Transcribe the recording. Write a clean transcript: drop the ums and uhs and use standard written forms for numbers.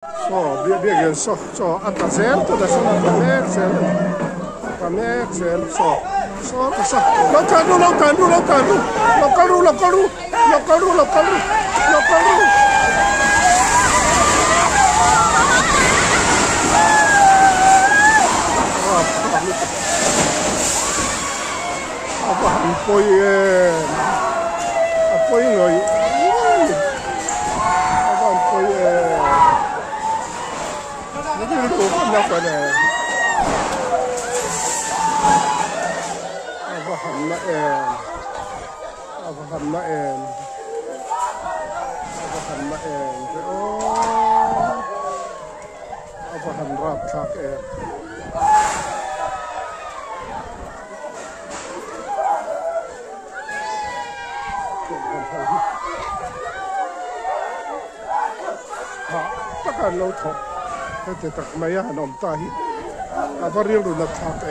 So, biegiem so, atazel, to da są kamerzel, so, lokalu. Apoy người. Nó không nhập vào này. Hầm na em. Hầm rap thak em. Takkan lâu thọ, thế thì tak maya nom tahi, apa riang lu nak thak